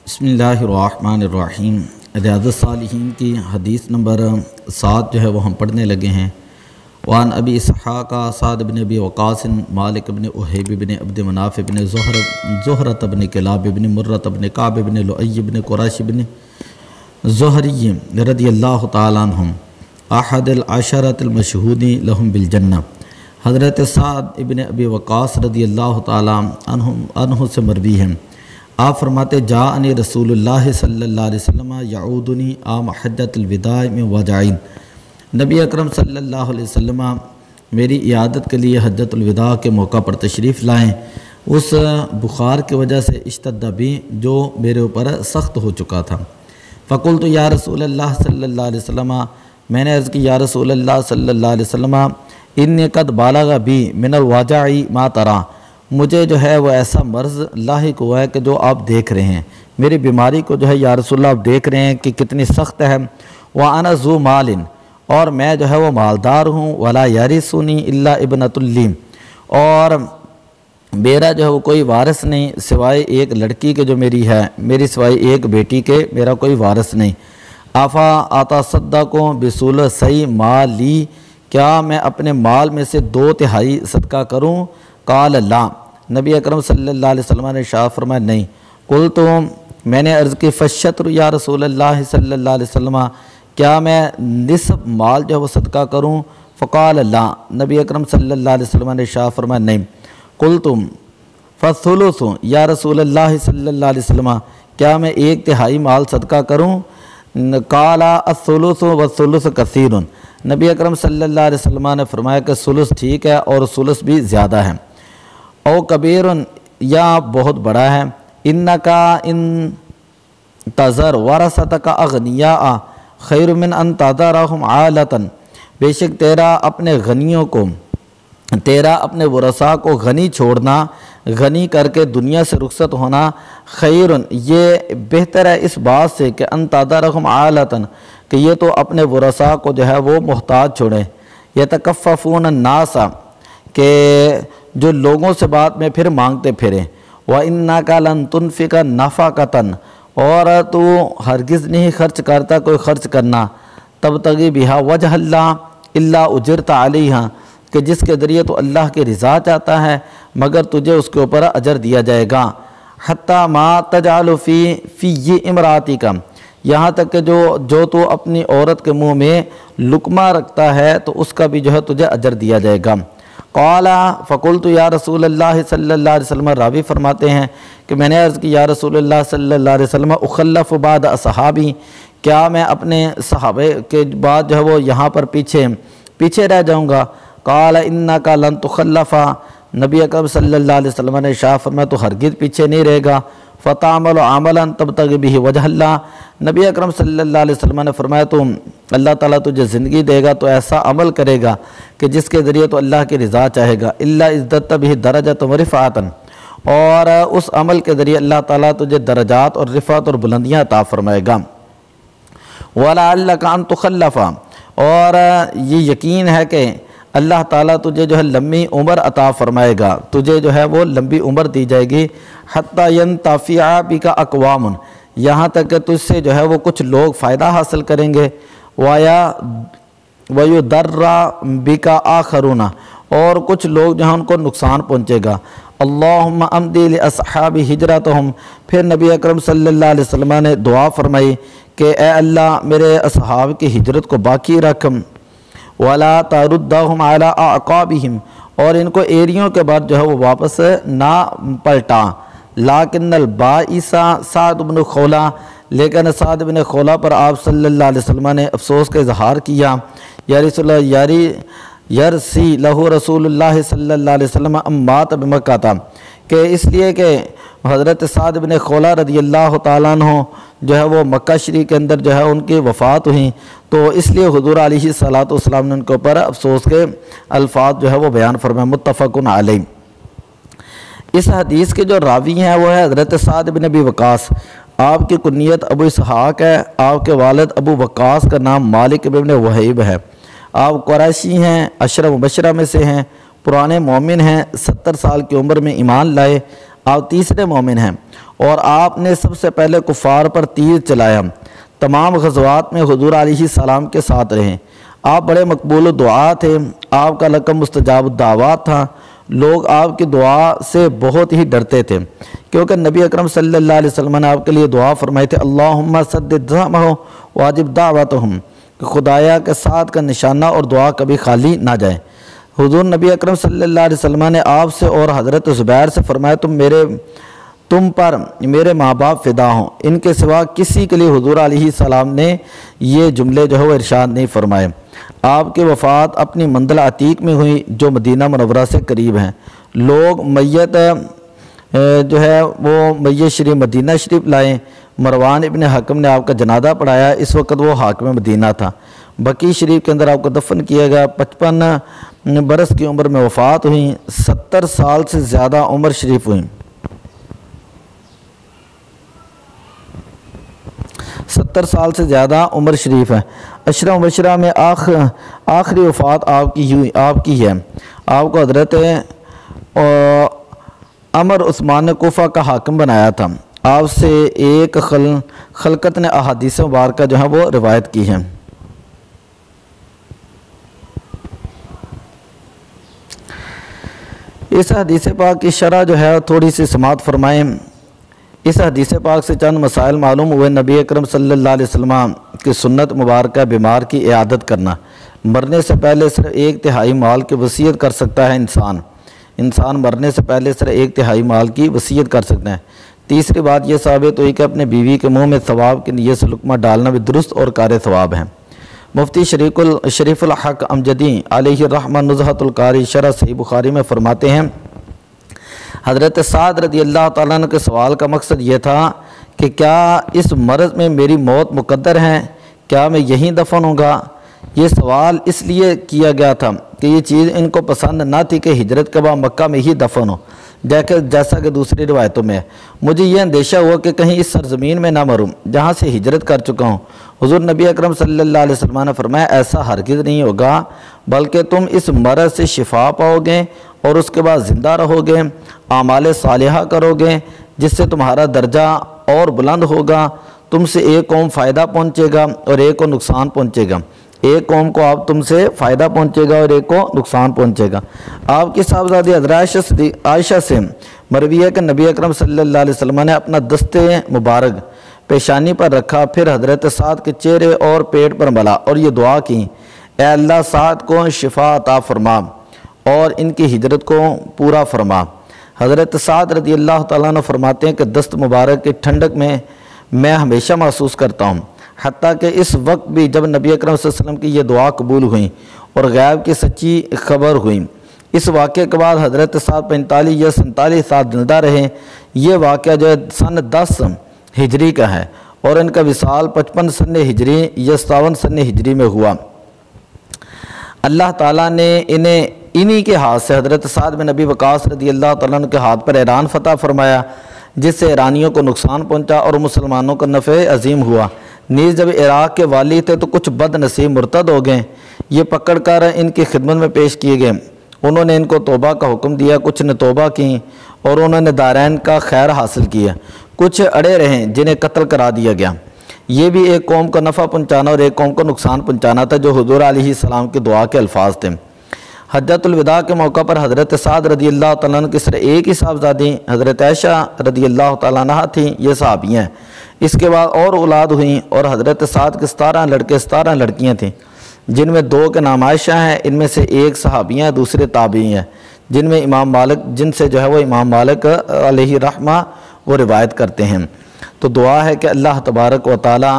بسم اللہ الرحمن الرحیم۔ ریاض الصالحین کی حدیث نمبر 7 جو ہے وہ ہم پڑھنے لگے ہیں۔ وعن ابی اسحاق سعد بن ابی وقاص مالک بن احیب بن عبد مناف بن زہرۃ بن کلاب بن مرۃ بن کعب بن لؤی بن قریش بن زہری رضی اللہ تعالیٰ عنہم احد العشرۃ المشہود لہم بالجنہ۔ حضرت سعد ابن ابی وقاص رضی اللہ تعالیٰ عنہ سے مروی ہے، آپ فرماتے جاءنی رسول اللہ صلی اللہ علیہ وسلم یعودنی عام حجۃ الوداع من وجعین۔ نبی اکرم صلی اللہ علیہ وسلم میری عیادت کے لیے حجۃ الوداع کے موقع پر تشریف لائیں، اس بخار کی وجہ سے اشتد بی جو میرے اوپر سخت ہو چکا تھا۔ فقلت یا رسول اللہ صلی اللہ علیہ وسلم، میں نے عرض کی یا رسول اللہ صلی اللہ علیہ وسلم انی قد بالغ بی من الوجع ما ترى، مجھے جو ہے وہ ایسا مرض لاحق ہوا ہے کہ جو آپ دیکھ رہے ہیں، میری بیماری کو جو ہے یا رسول اللہ آپ دیکھ رہے ہیں کہ کتنی سخت ہے۔ وَأَنَا ذُو مَالٍ، اور میں جو ہے وہ مالدار ہوں، وَلَا يَرِثُنِي إِلَّا ابْنَةٌ لِّي، اور میرا جو ہے وہ کوئی وارث نہیں سوائے ایک لڑکی کے جو میری ہے، میری سوائے ایک بیٹی کے میرا کوئی وارث نہیں۔ آفا أَتَصَدَّقُ بِثُلُثَيْ مَالِي، کیا میں اپنے مال میں سے 2/3 صدقہ کروں؟ قال لا، نبی اکرم صلی اللہ علیہ وسلم نے ارشاد فرمایا نہیں۔ قلت، میں نے عرض کی فالشطر یا رسول اللہ صلی اللہ علیہ وسلم، کیا میں نصف مال جو ہے وہ صدقہ کروں؟ فقال لا، نبی اکرم صلی اللہ علیہ وسلم نے ارشاد فرمایا نہیں۔ قلت فالثلث یا رسول اللہ صلی اللہ علیہ وسلم، کیا میں 1/3 مال صدقہ کروں؟ قال الثلث والثلث کثیر، نبی اکرم صلی اللہ علیہ وسلم نے فرمایا کہ ثلث ٹھیک ہے اور ثلث بھی زیادہ ہے۔ او کبیر، یا بہت بڑا ہے۔ انکا ان تذر ورثتک اغنیاء خیر من ان تذرہم عالۃ، بے شک تیرا اپنے غنیوں کو، تیرا اپنے ورثاء کو غنی چھوڑنا، غنی کر کے دنیا سے رخصت ہونا، خیر، یہ بہتر ہے اس بات سے کہ ان تذرہم عالۃ، کہ یہ تو اپنے ورثاء کو جو ہے وہ محتاج چھوڑیں۔ یتکففون الناس، کہ جو لوگوں سے بعد میں پھر مانگتے پھریں۔ وَإِنَّكَ لَن تُنْفِقَ نَفَقَةً، اور تو ہرگز نہیں خرچ کرتا کوئی خرچ کرنا، تبتغی بِهَا وَجْهَ اللَّهِ إِلَّا أُجِرْتَ عَلَيْهَا، کہ جس کے ذریعے تو اللہ کی رضا چاہتا ہے مگر تجھے اس کے اوپر اجر دیا جائے گا۔ حَتَّى مَا تَجْعَلُ فِي امْرَأَتِكَ، یہاں تک کہ جو تو اپنی عورت کے منہ میں لقمہ رکھتا ہے تو اس کا بھی جو ہے تجھے اجر دیا جائے گا۔ قال فقلت یا رسول اللہ صلی اللہ علیہ وسلم، راوی فرماتے ہیں کہ میں نے عرض کی یا رسول اللہ صلی اللہ علیہ وسلم اخلف بعد اصحابی، کیا میں اپنے صحابہ کے بعد جو ہے وہ یہاں پر پیچھے رہ جاؤں گا؟ قال انک لن تخلف، نبی اکرم صلی اللہ علیہ وسلم نے ارشاد فرمایا تو ہرگز پیچھے نہیں رہے گا۔ فتعمل عملا تبتغی به وجہ اللہ، نبی اکرم صلی اللہ علیہ وسلم نے فرمایا تو اللہ تعالیٰ تجھے زندگی دے گا تو ایسا عمل کرے گا کہ جس کے ذریعے تو اللہ کی رضا چاہے گا۔ الا ازددت به درجۃ ورفعۃ، اور اس عمل کے ذریعے اللہ تعالیٰ تجھے درجات اور رفعت اور بلندیاں عطا فرمائے گا۔ ولعلک ان تخلف، اور یہ یقین ہے کہ اللہ تعالیٰ تجھے جو ہے لمبی عمر عطا فرمائے گا، تجھے جو ہے وہ لمبی عمر دی جائے گی۔ حتی ینتفع بک اقوام، یہاں تک کہ تجھ سے جو ہے وہ کچھ لوگ فائدہ حاصل کریں گے۔ ویضر بک آخرون، اور کچھ لوگ جو ہیں ان کو نقصان پہنچے گا۔ اللہم امضی لاصحاب ہجرتہم، پھر نبی اکرم صلی اللہ علیہ وسلم نے دعا فرمائی کہ اے اللہ میرے اصحاب کی ہجرت کو باقی رکھ۔ وَلَا تَرُدَّهُمْ عَلَىٰ أَعْقَابِهِمْ، اور ان کو ایریوں کے بعد جو ہے وہ واپس نہ پلٹا۔ لَٰكِنَّ الْبَائِسَ سعد بن خولہ، لیکن سعد بن خولہ پر آپ صلی اللہ علیہ وسلم نے افسوس کا اظہار کیا۔ یا رسول اللہ یرسی لہو رسول اللہ صلی اللہ علیہ وسلم امات بمکہ تھا، کہ اس لیے کہ حضرت سعد بن خولہ رضی اللہ تعالیٰ عنہ جو ہے وہ مکہ شریف کے اندر جو ہے ان کی وفات ہوئی، تو اس لیے حضور علیہ الصلوۃ والسلام نے ان کے اوپر افسوس کے الفاظ جو ہے وہ بیان فرمائے، متفق علیہ۔ اس حدیث کے جو راوی ہیں وہ ہے حضرت سعد بن ابی وقاص، آپ کی کنیت ابو اسحاق ہے، آپ کے والد ابو وقاص کا نام مالک بن وحیب ہے، آپ قریشی ہیں، عشرہ مبشرہ میں سے ہیں، پرانے مومن ہیں، 70 سال کی عمر میں ایمان لائے، آپ تیسرے مومن ہیں، اور آپ نے سب سے پہلے کفار پر تیر چلایا، تمام غزوات میں حضور علیہ السلام کے ساتھ رہے، آپ بڑے مقبول دعا تھے، آپ کا لقب مستجاب الدعوات تھا، لوگ آپ کی دعا سے بہت ہی ڈرتے تھے، کیونکہ نبی اکرم صلی اللہ علیہ وسلم نے آپ کے لیے دعا فرمائی تھی، اللہم سدد زعمہم واجب دعوتہم، کہ خدایا کے ساتھ کا نشانہ اور دعا کبھی خالی نہ جائے۔ حضور نبی اکرم صلی اللہ علیہ وسلم نے آپ سے اور حضرت زبیر سے فرمایا، تم پر میرے ماں باپ فدا ہوں۔ ان کے سوا کسی کے لیے حضور علیہ السلام نے یہ جملے جو ہے وہ ارشاد نہیں فرمائے۔ آپ کی وفات اپنی منزل عتیق میں ہوئی جو مدینہ منورہ سے قریب ہیں۔ لوگ میت جو ہے وہ میت شریف مدینہ شریف لائے۔ مروان ابن حکم نے آپ کا جنازہ پڑھایا، اس وقت وہ حاکم مدینہ تھا۔ بقیع شریف کے اندر آپ کو دفن کیا گیا۔ 55 برس کی عمر میں وفات ہوئی، 70 سال سے زیادہ عمر شریف ہوئی، 70 سال سے زیادہ عمر شریف ہے۔ عشرہ مبشرہ میں آخری وفات آپ کی ہے۔ آپ کو حضرت عمر عثمان نے کوفہ کا حاکم بنایا تھا۔ آپ سے ایک خلقت نے احادیث مبارکہ جو ہے وہ روایت کی ہے۔ اس حدیث پاک کی شرح جو ہے تھوڑی سی سماعت فرمائیں۔ اس حدیث پاک سے چند مسائل معلوم ہوئے۔ نبی اکرم صلی اللہ علیہ وسلم کی سنت مبارکہ بیمار کی عیادت کرنا۔ مرنے سے پہلے صرف 1/3 مال کی وصیت کر سکتا ہے انسان مرنے سے پہلے صرف 1/3 مال کی وصیت کر سکتا ہے۔ تیسری بات یہ ثابت ہوئی کہ اپنے بیوی کے منہ میں ثواب کی نیت سے لقمہ ڈالنا بھی درست اور کار ثواب ہے۔ مفتی شریف الحق امجدی علیہ الرحمہ نزہۃ القاری شرح صحیح بخاری میں فرماتے ہیں، حضرت سعد رضی اللہ تعالیٰ عنہ کے سوال کا مقصد یہ تھا کہ کیا اس مرض میں میری موت مقدر ہے، کیا میں یہیں دفن ہوں گا؟ یہ سوال اس لیے کیا گیا تھا کہ یہ چیز ان کو پسند نہ تھی کہ ہجرت کے بعد مکہ میں ہی دفن ہو، جیسا کہ دوسری روایتوں میں ہے۔ مجھے یہ اندیشہ ہوا کہ کہیں اس سرزمین میں نہ مروں جہاں سے ہجرت کر چکا ہوں۔ حضور نبی اکرم صلی اللہ علیہ وسلم نے فرمایا، ایسا ہرگز نہیں ہوگا، بلکہ تم اس مرض سے شفا پاؤ گے اور اس کے بعد زندہ رہو گے، اعمال صالحہ کرو گے جس سے تمہارا درجہ اور بلند ہوگا۔ تم سے ایک قوم فائدہ پہنچے گا اور ایک کو نقصان پہنچے گا، ایک قوم کو آپ تم سے فائدہ پہنچے گا اور ایک کو نقصان پہنچے گا۔ آپ کی صاحبزادی حضرت عائشہ سے مروی ہے کہ نبی اکرم صلی اللہ علیہ وسلم نے اپنا دست مبارک پیشانی پر رکھا، پھر حضرت سعد کے چہرے اور پیٹ پر ملا اور یہ دعا کی، اے اللہ سعد کو شفا عطا فرما اور ان کی ہجرت کو پورا فرما۔ حضرت سعد رضی اللہ تعالیٰ عنہ فرماتے ہیں کہ دست مبارک کی ٹھنڈک میں ہمیشہ محسوس کرتا ہوں، حتیٰ کہ اس وقت بھی جب نبی اکرم صلی اللہ علیہ وسلم کی یہ دعا قبول ہوئی اور غیب کی سچی خبر ہوئی۔ اس واقعے کے بعد حضرت سعد 45 یا 47 سال زندہ رہے۔ یہ واقعہ جو ہے سن 10 ہجری کا ہے اور ان کا وصال 55 سن ہجری یا 57 سن ہجری میں ہوا۔ اللہ تعالیٰ نے انہی کے ہاتھ سے حضرت سعد بن ابی وقاص رضی اللہ تعالیٰ عنہ کے ہاتھ پر ایران فتح فرمایا، جس سے ایرانیوں کو نقصان پہنچا اور مسلمانوں کو نفع عظیم ہوا۔ نیز جب عراق کے والی تھے تو کچھ بد نصیب مرتد ہو گئے، یہ پکڑ کر ان کی خدمت میں پیش کیے گئے۔ انہوں نے ان کو توبہ کا حکم دیا، کچھ نے توبہ کی اور انہوں نے دارین کا خیر حاصل کیا، کچھ اڑے رہے جنہیں قتل کرا دیا گیا۔ یہ بھی ایک قوم کو نفع پہنچانا اور ایک قوم کو نقصان پہنچانا تھا، جو حضور علیہ السلام کی دعا کے الفاظ تھے۔ حجۃ الوداع کے موقع پر حضرت سعد رضی اللہ تعالیٰ عنہ کی صرف ایک ہی صاحبزادی حضرت عائشہ رضی اللہ تعالیٰ عنہ تھیں، یہ صحابیاں ہیں۔ اس کے بعد اور اولاد ہوئیں اور حضرت سعد کے 17 لڑکے 17 لڑکیاں تھیں، جن میں 2 کے نام عائشہ ہیں، ان میں سے ایک صحابیاں ہیں، دوسرے تابعی ہیں، جن سے جو ہے وہ امام مالک علیہ رحمہ وہ روایت کرتے ہیں۔ تو دعا ہے کہ اللہ تبارک و تعالی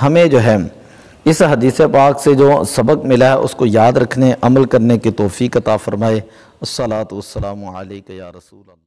ہمیں جو ہے اس حدیث پاک سے جو سبق ملا ہے اس کو یاد رکھنے، عمل کرنے کی توفیق عطا فرمائے۔ الصلاۃ والسلام علیک یا رسول اللہ۔